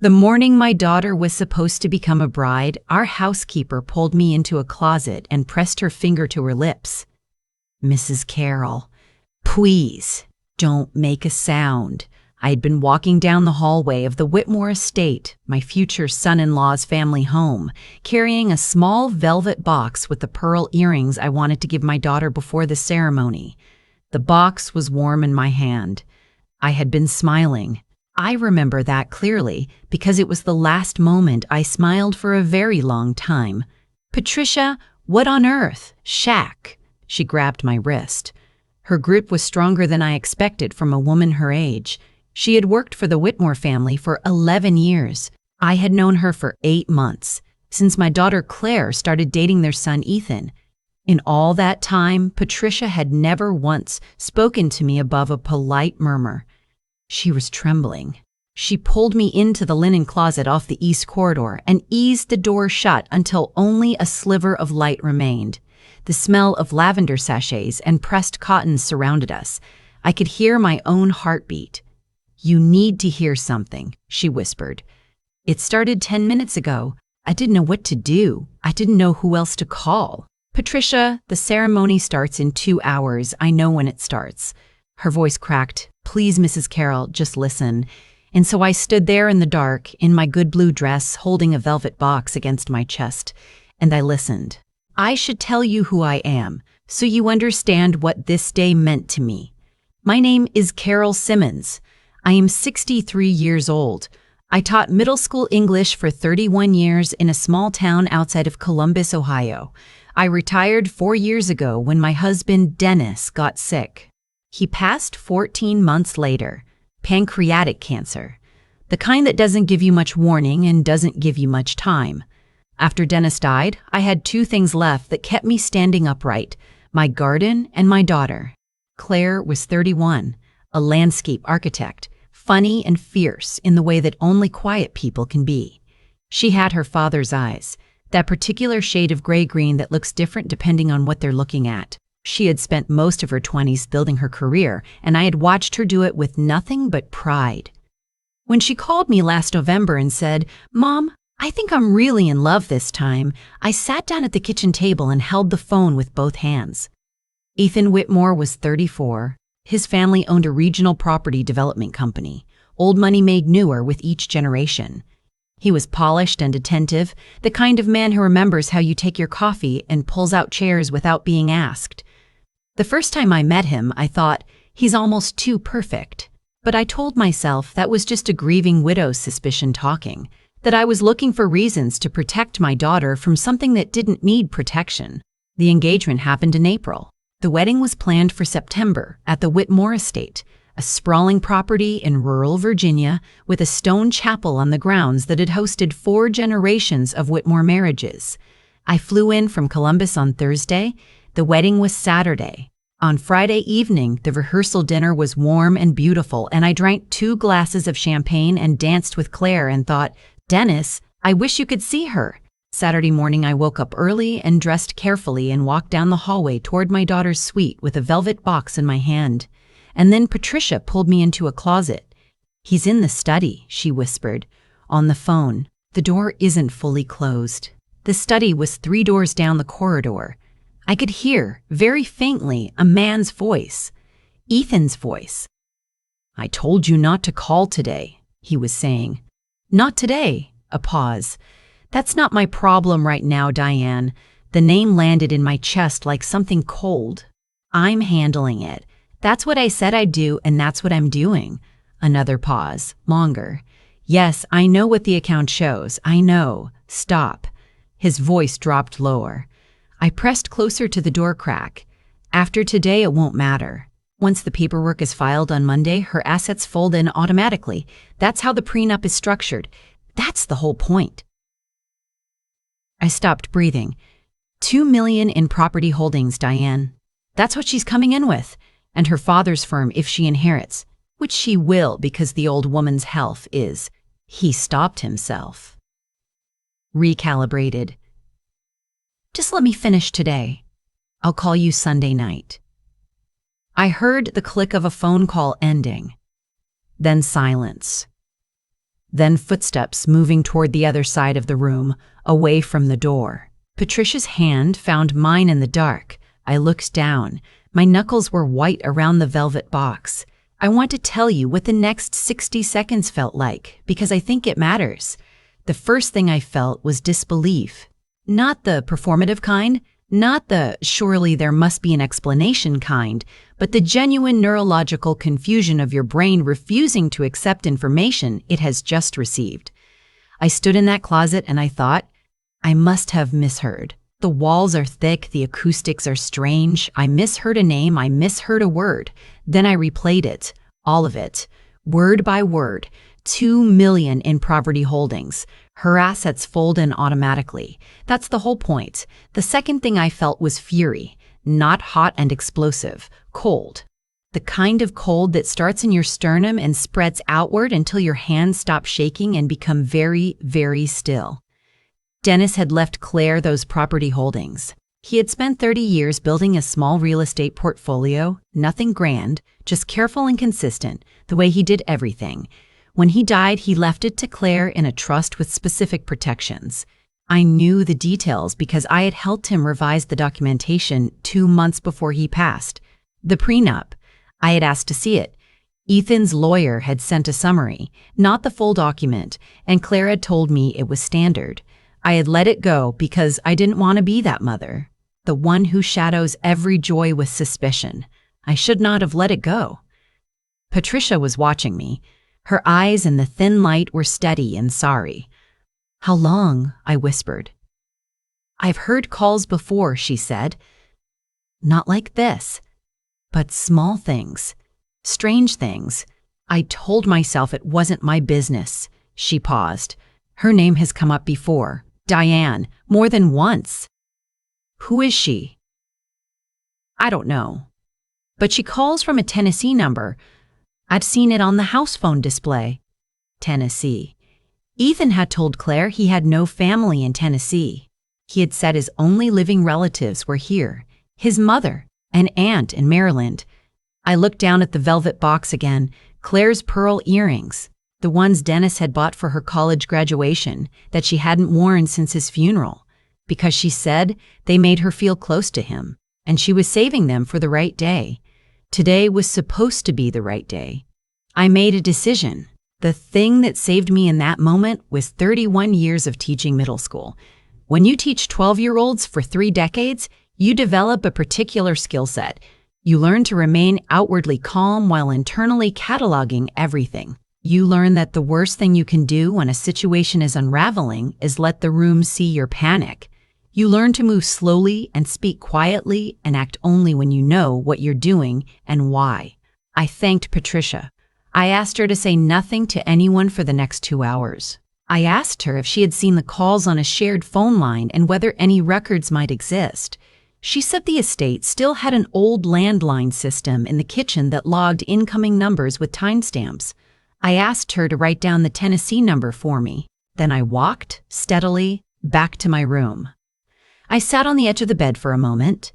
The morning my daughter was supposed to become a bride, our housekeeper pulled me into a closet and pressed her finger to her lips. "Mrs. Carroll, please don't make a sound." I had been walking down the hallway of the Whitmore estate, my future son-in-law's family home, carrying a small velvet box with the pearl earrings I wanted to give my daughter before the ceremony. The box was warm in my hand. I had been smiling. I remember that clearly because it was the last moment I smiled for a very long time. "Patricia, what on earth? Shaq." She grabbed my wrist. Her grip was stronger than I expected from a woman her age. She had worked for the Whitmore family for 11 years. I had known her for 8 months, since my daughter Claire started dating their son Ethan. In all that time, Patricia had never once spoken to me above a polite murmur. She was trembling. She pulled me into the linen closet off the east corridor and eased the door shut until only a sliver of light remained. The smell of lavender sachets and pressed cotton surrounded us. I could hear my own heartbeat. "You need to hear something," she whispered. "It started 10 minutes ago. I didn't know what to do. I didn't know who else to call." "Patricia, the ceremony starts in 2 hours. I know when it starts." Her voice cracked. "Please, Mrs. Carroll, just listen." And so I stood there in the dark, in my good blue dress, holding a velvet box against my chest, and I listened. I should tell you who I am, so you understand what this day meant to me. My name is Carol Simmons. I am 63 years old. I taught middle school English for 31 years in a small town outside of Columbus, Ohio. I retired 4 years ago when my husband, Dennis, got sick. He passed 14 months later. Pancreatic cancer. The kind that doesn't give you much warning and doesn't give you much time. After Dennis died, I had 2 things left that kept me standing upright: my garden and my daughter. Claire was 31, a landscape architect, funny and fierce in the way that only quiet people can be. She had her father's eyes, that particular shade of gray-green that looks different depending on what they're looking at. She had spent most of her 20s building her career, and I had watched her do it with nothing but pride. When she called me last November and said, "Mom, I think I'm really in love this time," I sat down at the kitchen table and held the phone with both hands. Ethan Whitmore was 34. His family owned a regional property development company. Old money made newer with each generation. He was polished and attentive, the kind of man who remembers how you take your coffee and pulls out chairs without being asked. The first time I met him, I thought, he's almost too perfect. But I told myself that was just a grieving widow's suspicion talking, that I was looking for reasons to protect my daughter from something that didn't need protection. The engagement happened in April. The wedding was planned for September at the Whitmore estate, a sprawling property in rural Virginia with a stone chapel on the grounds that had hosted 4 generations of Whitmore marriages. I flew in from Columbus on Thursday. The wedding was Saturday. On Friday evening, the rehearsal dinner was warm and beautiful, and I drank 2 glasses of champagne and danced with Claire and thought, "Dennis, I wish you could see her." Saturday morning, I woke up early and dressed carefully and walked down the hallway toward my daughter's suite with a velvet box in my hand. And then Patricia pulled me into a closet. "He's in the study," she whispered. On the phone, "The door isn't fully closed." The study was 3 doors down the corridor. I could hear, very faintly, a man's voice. Ethan's voice. "I told you not to call today," he was saying. "Not today." A pause. "That's not my problem right now, Diane." The name landed in my chest like something cold. "I'm handling it. That's what I said I'd do, and that's what I'm doing." Another pause. Longer. "Yes, I know what the account shows. I know. Stop." His voice dropped lower. I pressed closer to the door crack. "After today, it won't matter. Once the paperwork is filed on Monday, her assets fold in automatically. That's how the prenup is structured. That's the whole point." I stopped breathing. $2 million in property holdings, Diane. That's what she's coming in with. And her father's firm if she inherits, which she will because the old woman's health is. He stopped himself. Recalibrated. "Just let me finish today. I'll call you Sunday night." I heard the click of a phone call ending. Then silence. then footsteps moving toward the other side of the room, away from the door. Patricia's hand found mine in the dark. I looked down. My knuckles were white around the velvet box. I want to tell you what the next 60 seconds felt like, because I think it matters. The first thing I felt was disbelief. Not the performative kind, not the surely there must be an explanation kind, but the genuine neurological confusion of your brain refusing to accept information it has just received. I stood in that closet and I thought, I must have misheard. The walls are thick, the acoustics are strange. I misheard a name, I misheard a word. Then I replayed it, all of it, word by word. 2 million in property holdings. Her assets fold in automatically. That's the whole point. The second thing I felt was fury, not hot and explosive, cold. The kind of cold that starts in your sternum and spreads outward until your hands stop shaking and become very, very still. Dennis had left Claire those property holdings. He had spent 30 years building a small real estate portfolio, nothing grand, just careful and consistent, the way he did everything. When he died, he left it to Claire in a trust with specific protections. I knew the details because I had helped him revise the documentation 2 months before he passed. The prenup. I had asked to see it. Ethan's lawyer had sent a summary, not the full document, and Claire had told me it was standard. I had let it go because I didn't want to be that mother, the one who shadows every joy with suspicion. I should not have let it go. Patricia was watching me. Her eyes in the thin light were steady and sorry. "How long?" I whispered. "I've heard calls before," she said. "Not like this, but small things, strange things." I told myself it wasn't my business. She paused. "Her name has come up before. Diane, more than once." "Who is she?" "I don't know. But she calls from a Tennessee number. I'd seen it on the house phone display." Tennessee. Ethan had told Claire he had no family in Tennessee. He had said his only living relatives were here, his mother, an aunt in Maryland. I looked down at the velvet box again, Claire's pearl earrings, the ones Dennis had bought for her college graduation that she hadn't worn since his funeral, because she said they made her feel close to him, and she was saving them for the right day. Today was supposed to be the right day. I made a decision. The thing that saved me in that moment was 31 years of teaching middle school. When you teach 12-year-olds for 3 decades, you develop a particular skill set. You learn to remain outwardly calm while internally cataloging everything. You learn that the worst thing you can do when a situation is unraveling is let the room see your panic. You learn to move slowly and speak quietly and act only when you know what you're doing and why. I thanked Patricia. I asked her to say nothing to anyone for the next 2 hours. I asked her if she had seen the calls on a shared phone line and whether any records might exist. She said the estate still had an old landline system in the kitchen that logged incoming numbers with timestamps. I asked her to write down the Tennessee number for me. Then I walked, steadily, back to my room. I sat on the edge of the bed for a moment.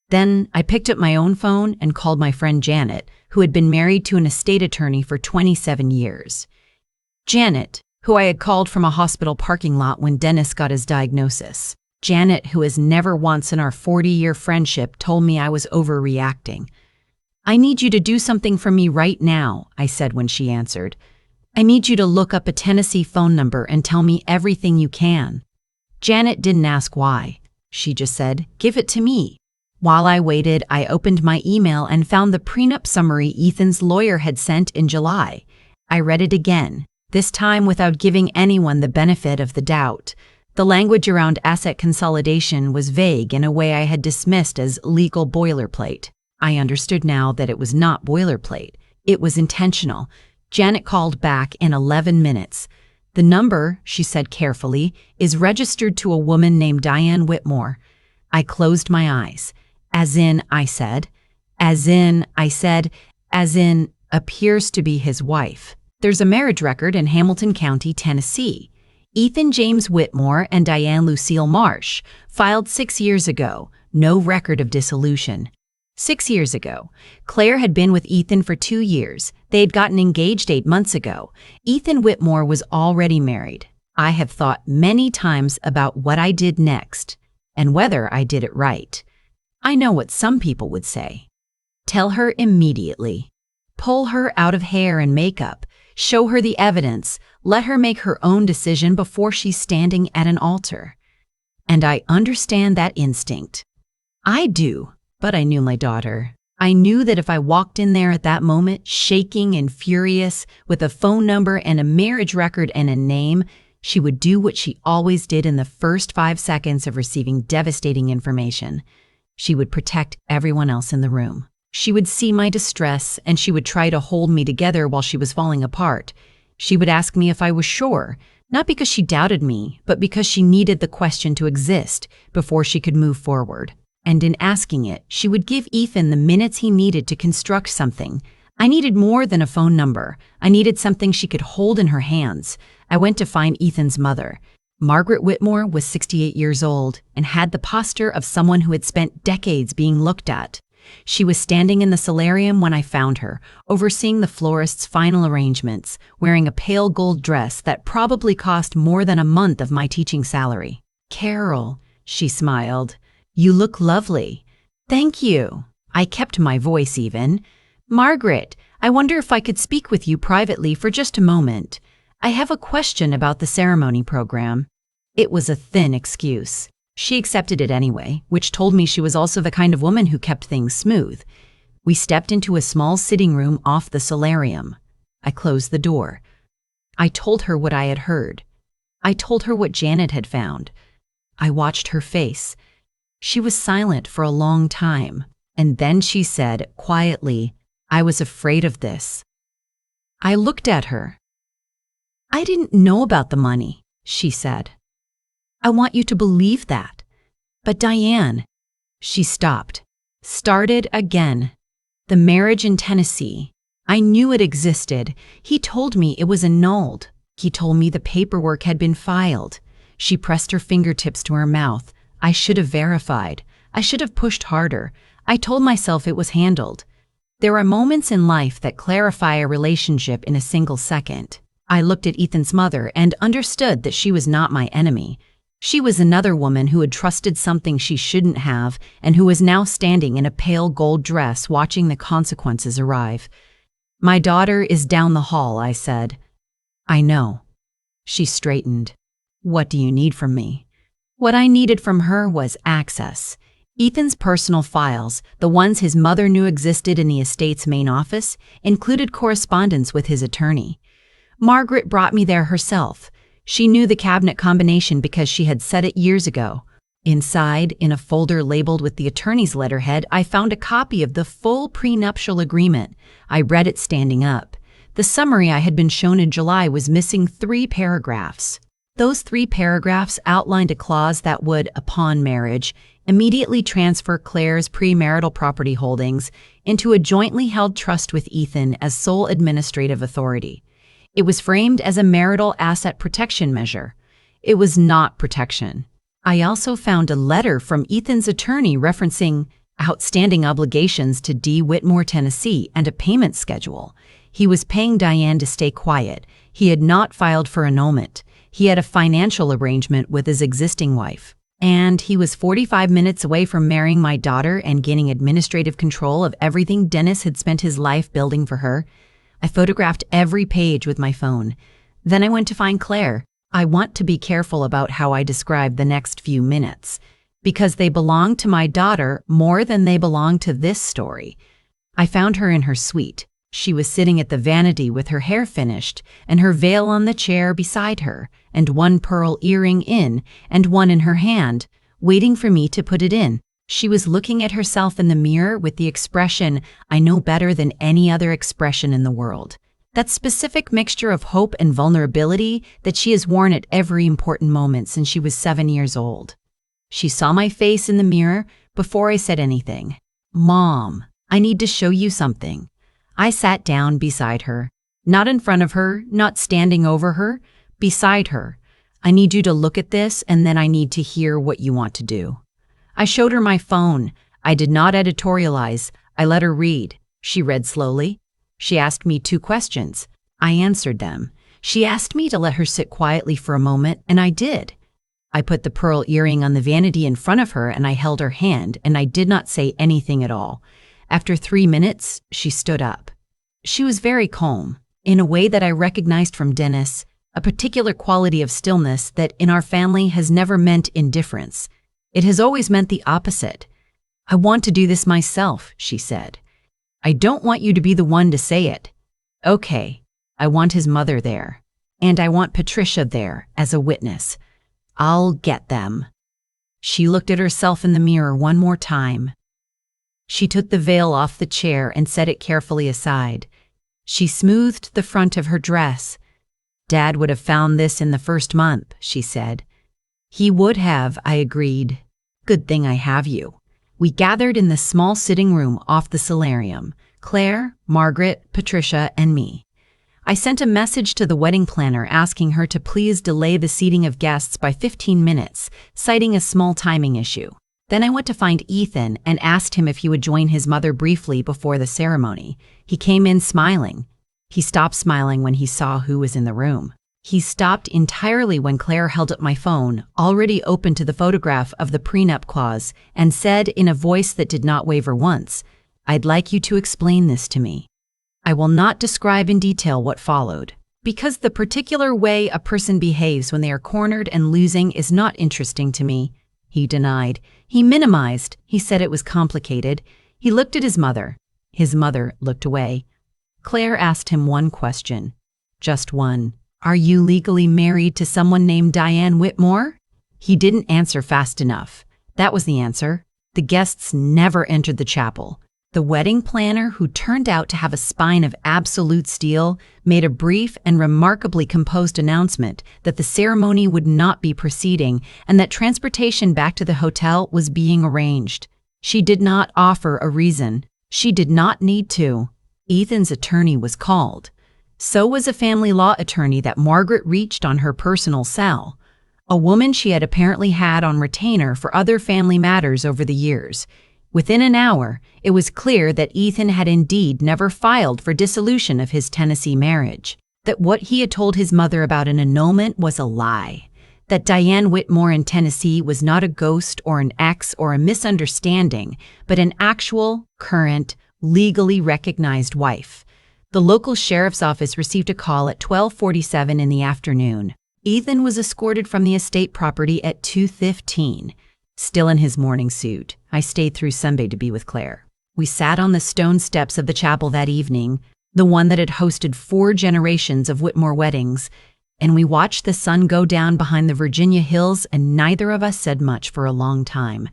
Then I picked up my own phone and called my friend Janet, who had been married to an estate attorney for 27 years. Janet, who I had called from a hospital parking lot when Dennis got his diagnosis. Janet, who has never once in our 40-year friendship told me I was overreacting. "I need you to do something for me right now," I said when she answered. "I need you to look up a Tennessee phone number and tell me everything you can." Janet didn't ask why. She just said, "Give it to me." While I waited, I opened my email and found the prenup summary Ethan's lawyer had sent in July. I read it again, this time without giving anyone the benefit of the doubt. The language around asset consolidation was vague in a way I had dismissed as legal boilerplate. I understood now that it was not boilerplate. It was intentional. Janet called back in 11 minutes. "The number," she said carefully, "is registered to a woman named Diane Whitmore." I closed my eyes. "As in," I said. "As in," I said. "As in, appears to be his wife. There's a marriage record in Hamilton County, Tennessee. Ethan James Whitmore and Diane Lucille Marsh, filed 6 years ago. No record of dissolution." 6 years ago, Claire had been with Ethan for 2 years. They had gotten engaged 8 months ago. Ethan Whitmore was already married. I have thought many times about what I did next and whether I did it right. I know what some people would say. Tell her immediately. Pull her out of hair and makeup. Show her the evidence. Let her make her own decision before she's standing at an altar. And I understand that instinct. I do, but I knew my daughter. I knew that if I walked in there at that moment, shaking and furious, with a phone number and a marriage record and a name, she would do what she always did in the first 5 seconds of receiving devastating information. She would protect everyone else in the room. She would see my distress, and she would try to hold me together while she was falling apart. She would ask me if I was sure, not because she doubted me, but because she needed the question to exist before she could move forward. And in asking it, she would give Ethan the minutes he needed to construct something. I needed more than a phone number. I needed something she could hold in her hands. I went to find Ethan's mother. Margaret Whitmore was 68 years old and had the posture of someone who had spent decades being looked at. She was standing in the solarium when I found her, overseeing the florist's final arrangements, wearing a pale gold dress that probably cost more than a month of my teaching salary. "Carol," she smiled, "you look lovely." "Thank you." I kept my voice even. "Margaret, I wonder if I could speak with you privately for just a moment. I have a question about the ceremony program." It was a thin excuse. She accepted it anyway, which told me she was also the kind of woman who kept things smooth. We stepped into a small sitting room off the solarium. I closed the door. I told her what I had heard. I told her what Janet had found. I watched her face. She was silent for a long time, and then she said quietly, "I was afraid of this." I looked at her. "I didn't know about the money," she said. "I want you to believe that. But Diane," she stopped, started again. "The marriage in Tennessee. I knew it existed. He told me it was annulled. He told me the paperwork had been filed." She pressed her fingertips to her mouth. "I should have verified. I should have pushed harder. I told myself it was handled." There are moments in life that clarify a relationship in a single second. I looked at Ethan's mother and understood that she was not my enemy. She was another woman who had trusted something she shouldn't have and who was now standing in a pale gold dress watching the consequences arrive. "My daughter is down the hall," I said. "I know." She straightened. "What do you need from me?" What I needed from her was access. Ethan's personal files, the ones his mother knew existed in the estate's main office, included correspondence with his attorney. Margaret brought me there herself. She knew the cabinet combination because she had said it years ago. Inside, in a folder labeled with the attorney's letterhead, I found a copy of the full prenuptial agreement. I read it standing up. The summary I had been shown in July was missing 3 paragraphs. Those 3 paragraphs outlined a clause that would, upon marriage, immediately transfer Claire's premarital property holdings into a jointly held trust with Ethan as sole administrative authority. It was framed as a marital asset protection measure. It was not protection. I also found a letter from Ethan's attorney referencing outstanding obligations to D. Whitmore, Tennessee, and a payment schedule. He was paying Diane to stay quiet. He had not filed for annulment. He had a financial arrangement with his existing wife. And he was 45 minutes away from marrying my daughter and gaining administrative control of everything Dennis had spent his life building for her. I photographed every page with my phone. Then I went to find Claire. I want to be careful about how I describe the next few minutes, because they belong to my daughter more than they belong to this story. I found her in her suite. She was sitting at the vanity with her hair finished and her veil on the chair beside her, and one pearl earring in and one in her hand, waiting for me to put it in. She was looking at herself in the mirror with the expression I know better than any other expression in the world. That specific mixture of hope and vulnerability that she has worn at every important moment since she was 7 years old. She saw my face in the mirror before I said anything. "Mom, I need to show you something." I sat down beside her, not in front of her, not standing over her, beside her. "I need you to look at this, and then I need to hear what you want to do." I showed her my phone. I did not editorialize. I let her read. She read slowly. She asked me 2 questions. I answered them. She asked me to let her sit quietly for a moment, and I did. I put the pearl earring on the vanity in front of her, and I held her hand, and I did not say anything at all. After 3 minutes, she stood up. She was very calm, in a way that I recognized from Dennis, a particular quality of stillness that in our family has never meant indifference. It has always meant the opposite. "I want to do this myself," she said. "I don't want you to be the one to say it." "Okay, I want his mother there, and I want Patricia there as a witness. I'll get them." She looked at herself in the mirror one more time. She took the veil off the chair and set it carefully aside. She smoothed the front of her dress. "Dad would have found this in the first month," she said. "He would have," I agreed. "Good thing I have you." We gathered in the small sitting room off the solarium, Claire, Margaret, Patricia, and me. I sent a message to the wedding planner asking her to please delay the seating of guests by 15 minutes, citing a small timing issue. Then I went to find Ethan and asked him if he would join his mother briefly before the ceremony. He came in smiling. He stopped smiling when he saw who was in the room. He stopped entirely when Claire held up my phone, already open to the photograph of the prenup clause, and said in a voice that did not waver once, "I'd like you to explain this to me." I will not describe in detail what followed, because the particular way a person behaves when they are cornered and losing is not interesting to me. He denied. He minimized. He said it was complicated. He looked at his mother. His mother looked away. Claire asked him one question. Just one. "Are you legally married to someone named Diane Whitmore?" He didn't answer fast enough. That was the answer. The guests never entered the chapel. The wedding planner, who turned out to have a spine of absolute steel, made a brief and remarkably composed announcement that the ceremony would not be proceeding and that transportation back to the hotel was being arranged. She did not offer a reason. She did not need to. Ethan's attorney was called. So was a family law attorney that Margaret reached on her personal cell, a woman she had apparently had on retainer for other family matters over the years. Within an hour, it was clear that Ethan had indeed never filed for dissolution of his Tennessee marriage, that what he had told his mother about an annulment was a lie, that Diane Whitmore in Tennessee was not a ghost or an ex or a misunderstanding, but an actual, current, legally recognized wife. The local sheriff's office received a call at 12:47 in the afternoon. Ethan was escorted from the estate property at 2:15. Still in his morning suit, I stayed through Sunday to be with Claire. We sat on the stone steps of the chapel that evening, the one that had hosted 4 generations of Whitmore weddings, and we watched the sun go down behind the Virginia hills, and neither of us said much for a long time.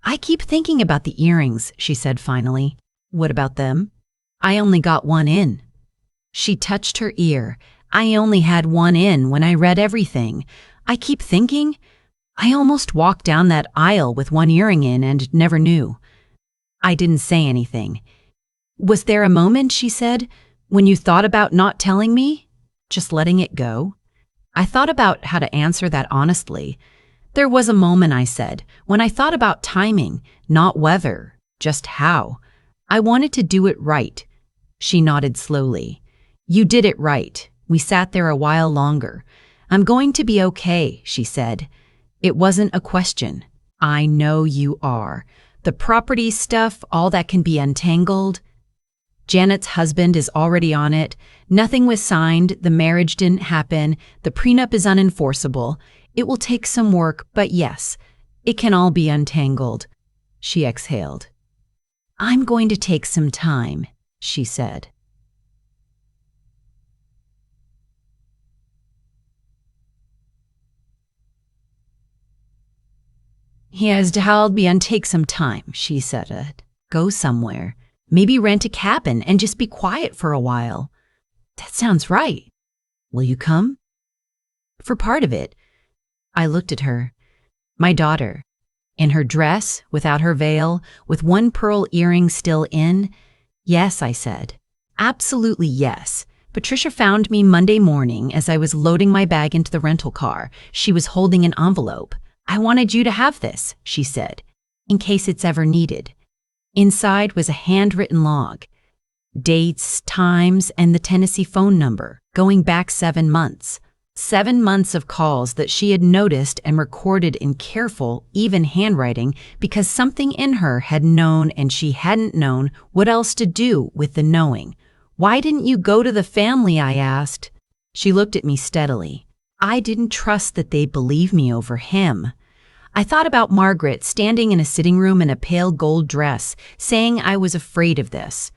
"I keep thinking about the earrings," she said finally. "What about them?" "I only got one in." She touched her ear. "I only had one in when I read everything. I keep thinking, I almost walked down that aisle with one earring in and never knew." I didn't say anything. "Was there a moment," she said, "when you thought about not telling me? Just letting it go?" I thought about how to answer that honestly. "There was a moment," I said, "when I thought about timing, not whether, just how. I wanted to do it right." She nodded slowly. "You did it right." We sat there a while longer. "I'm going to be okay," she said. It wasn't a question. "I know you are. The property stuff, all that can be untangled. Janet's husband is already on it. Nothing was signed. The marriage didn't happen. The prenup is unenforceable. It will take some work, but yes, it can all be untangled." She exhaled. "I'm going to take some time," she said. "He has to help me and take some time," she said. "Go somewhere. Maybe rent a cabin and just be quiet for a while." "That sounds right. Will you come?" "For part of it." I looked at her. My daughter, in her dress, without her veil, with one pearl earring still in. "Yes," I said. "Absolutely yes. Patricia found me Monday morning as I was loading my bag into the rental car. She was holding an envelope. 'I wanted you to have this,' she said, 'in case it's ever needed.' Inside was a handwritten log, dates, times, and the Tennessee phone number, going back 7 months. 7 months of calls that she had noticed and recorded in careful, even handwriting because something in her had known and she hadn't known what else to do with the knowing. "Why didn't you go to the family?" I asked. She looked at me steadily. I didn't trust that they'd believe me over him. I thought about Margaret standing in a sitting room in a pale gold dress, saying I was afraid of this.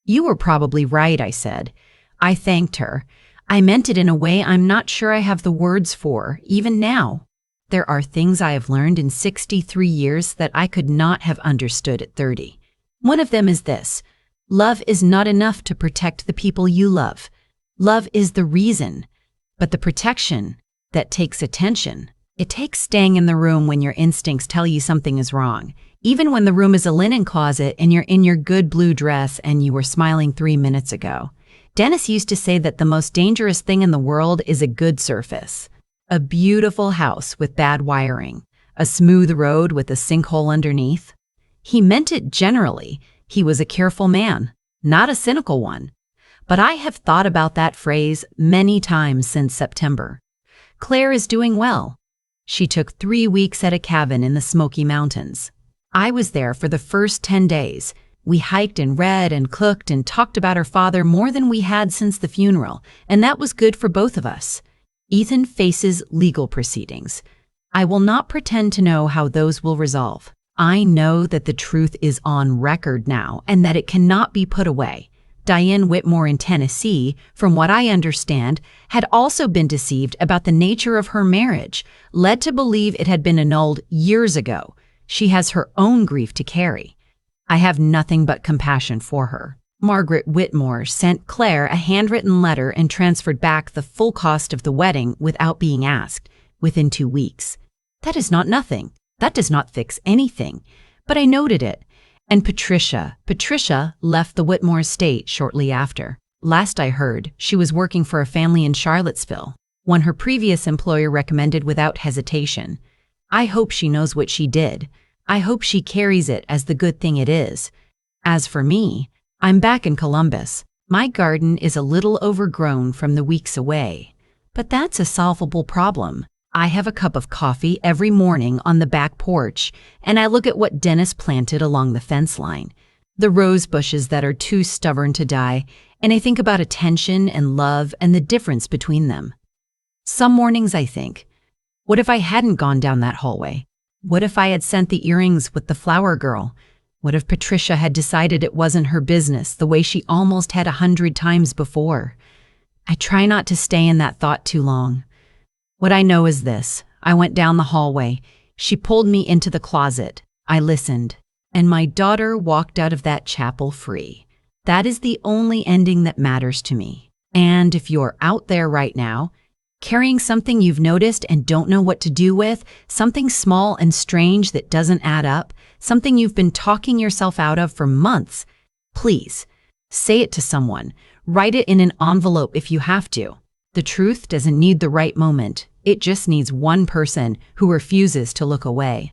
"You were probably right," I said. I thanked her. I meant it in a way I'm not sure I have the words for, even now. There are things I have learned in 63 years that I could not have understood at 30. One of them is this: love is not enough to protect the people you love. Love is the reason, but the protection, that takes attention. It takes staying in the room when your instincts tell you something is wrong, even when the room is a linen closet and you're in your good blue dress and you were smiling 3 minutes ago. Dennis used to say that the most dangerous thing in the world is a good surface. A beautiful house with bad wiring, a smooth road with a sinkhole underneath. He meant it generally. He was a careful man, not a cynical one. But I have thought about that phrase many times since September. Claire is doing well. She took 3 weeks at a cabin in the Smoky Mountains. I was there for the first 10 days. We hiked and read and cooked and talked about her father more than we had since the funeral, and that was good for both of us. Ethan faces legal proceedings. I will not pretend to know how those will resolve. I know that the truth is on record now and that it cannot be put away. Diane Whitmore in Tennessee, from what I understand, had also been deceived about the nature of her marriage, led to believe it had been annulled years ago. She has her own grief to carry. I have nothing but compassion for her. Margaret Whitmore sent Claire a handwritten letter and transferred back the full cost of the wedding without being asked, within 2 weeks. That is not nothing. That does not fix anything. But I noted it. And Patricia left the Whitmore estate shortly after. Last I heard, she was working for a family in Charlottesville, one her previous employer recommended without hesitation. I hope she knows what she did. I hope she carries it as the good thing it is. As for me, I'm back in Columbus. My garden is a little overgrown from the weeks away. But that's a solvable problem. I have a cup of coffee every morning on the back porch, and I look at what Dennis planted along the fence line, the rose bushes that are too stubborn to die, and I think about attention and love and the difference between them. Some mornings I think, what if I hadn't gone down that hallway? What if I had sent the earrings with the flower girl? What if Patricia had decided it wasn't her business the way she almost had 100 times before? I try not to stay in that thought too long. What I know is this: I went down the hallway. She pulled me into the closet. I listened. And my daughter walked out of that chapel free. That is the only ending that matters to me. And if you're out there right now, carrying something you've noticed and don't know what to do with, something small and strange that doesn't add up, something you've been talking yourself out of for months, please, say it to someone. Write it in an envelope if you have to. The truth doesn't need the right moment. It just needs one person who refuses to look away.